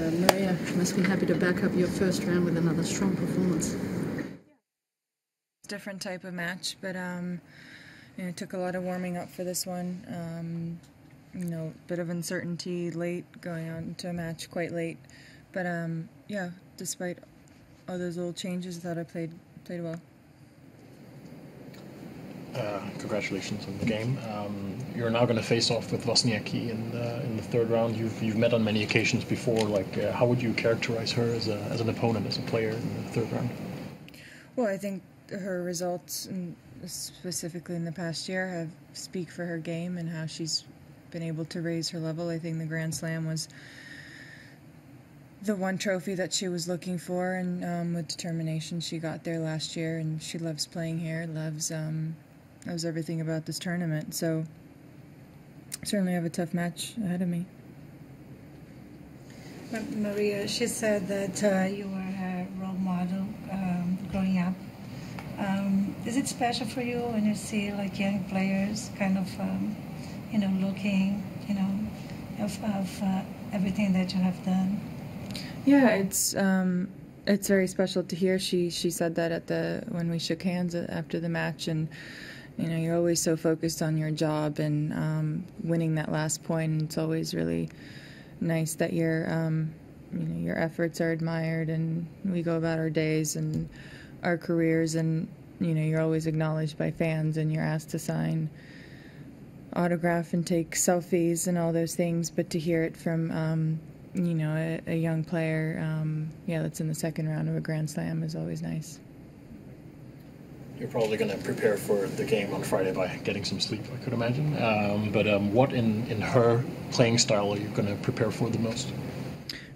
Maria, you must be happy to back up your first round with another strong performance. Different type of match, but it took a lot of warming up for this one. Bit of uncertainty late, going on to a match quite late. But yeah, despite all those little changes, I thought I played well. Congratulations on the game. You're now going to face off with Wozniacki in the third round. You've met on many occasions before. How would you characterize her as an opponent, as a player in the third round? Well, I think her results, specifically in the past year, speak for her game and how she's been able to raise her level. I think the Grand Slam was the one trophy that she was looking for, and with determination she got there last year, and she loves playing here, loves everything about this tournament. So certainly have a tough match ahead of me. Maria, she said that you were her role model growing up. Is it special for you when you see young players kind of looking of everything that you have done? Yeah, it's very special to hear. She said that when we shook hands after the match, and you're always so focused on your job and winning that last point, and it's always really nice that your efforts are admired, and we go about our days and our careers, and you're always acknowledged by fans, and you're asked to sign autograph and take selfies and all those things. But to hear it from a young player that's in the second round of a Grand Slam is always nice. You're probably going to prepare for the game on Friday by getting some sleep, I could imagine. But what in her playing style are you going to prepare for the most?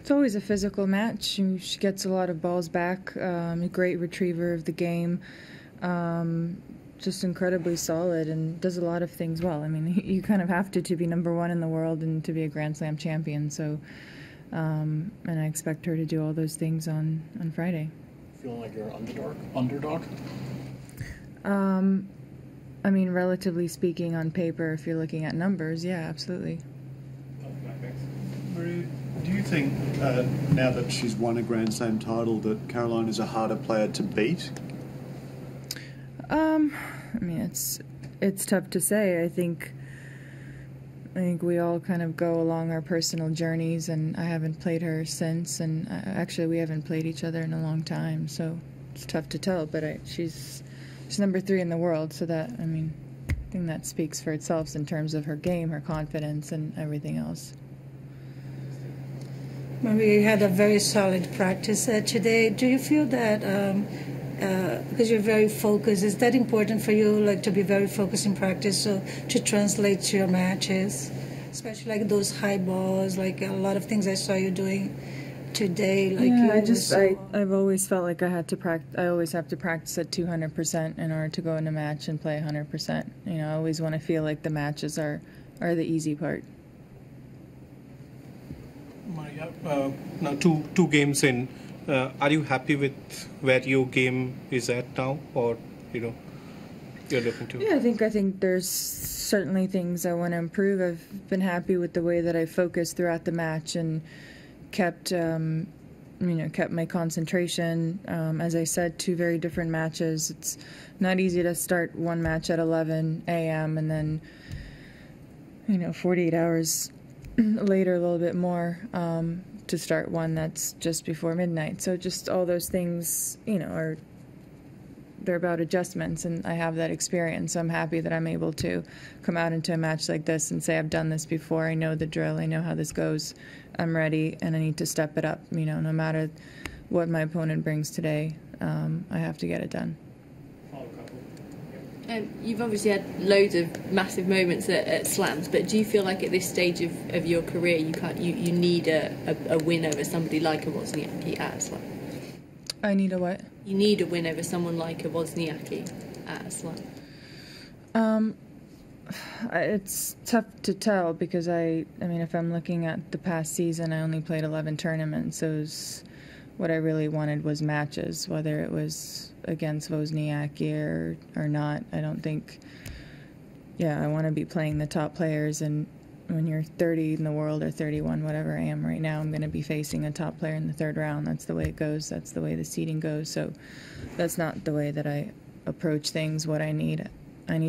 It's always a physical match. She gets a lot of balls back, a great retriever of the game, just incredibly solid, and does a lot of things well. I mean, you kind of have to be number one in the world and to be a Grand Slam champion. So, and I expect her to do all those things on Friday. Feeling like you're underdog? I mean, relatively speaking, on paper, if you're looking at numbers, yeah, absolutely. Maria, do you think now that she's won a Grand Slam title that Caroline is a harder player to beat? I mean, it's tough to say. I think we all kind of go along our personal journeys, and I haven't played her since, and actually we haven't played each other in a long time, so it's tough to tell. But she's number 3 in the world, so that, I think that speaks for itself in terms of her game, her confidence, and everything else. Maria, you had a very solid practice today. Do you feel that, because you're very focused, is that important for you, to be very focused in practice, so to translate to your matches, especially those high balls, a lot of things I saw you doing today? I've always felt like I always have to practice at 200% in order to go in a match and play 100%. I always want to feel like the matches are the easy part. Maria, now two games in, are you happy with where your game is at now, or you're looking to? Yeah, I think there's certainly things I want to improve. I've been happy with the way that I focused throughout the match and kept my concentration. As I said, 2 very different matches. It's not easy to start one match at 11 a.m. and then 48 hours later, a little bit more, to start one that's just before midnight. So just all those things, they're about adjustments, and I have that experience. So I'm happy that I'm able to come out into a match like this and say, I've done this before, I know the drill, I know how this goes, I'm ready, and I need to step it up. No matter what my opponent brings today, I have to get it done. You've obviously had loads of massive moments at slams, but do you feel like at this stage of your career you need a win over somebody like a Wozniacki at a slam? I need a what? You need a win over someone like a Wozniacki at a slam. It's tough to tell because if I'm looking at the past season, I only played 11 tournaments. So what I really wanted was matches, whether it was against Wozniacki or not. I don't think, I want to be playing the top players, and when you're 30 in the world or 31, whatever I am right now, I'm going to be facing a top player in the third round. That's the way it goes. That's the way the seeding goes. So that's not the way that I approach things. What I need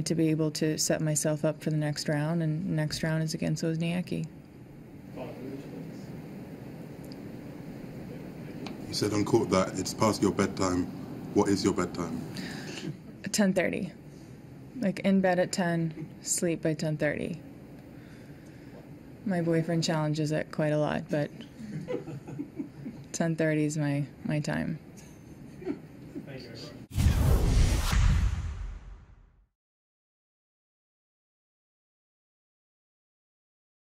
to be able to set myself up for the next round, and the next round is against Wozniacki. You said on court that it's past your bedtime. What is your bedtime? 10:30. Like in bed at 10, sleep by 10:30. My boyfriend challenges it quite a lot, but 10:30 is my time.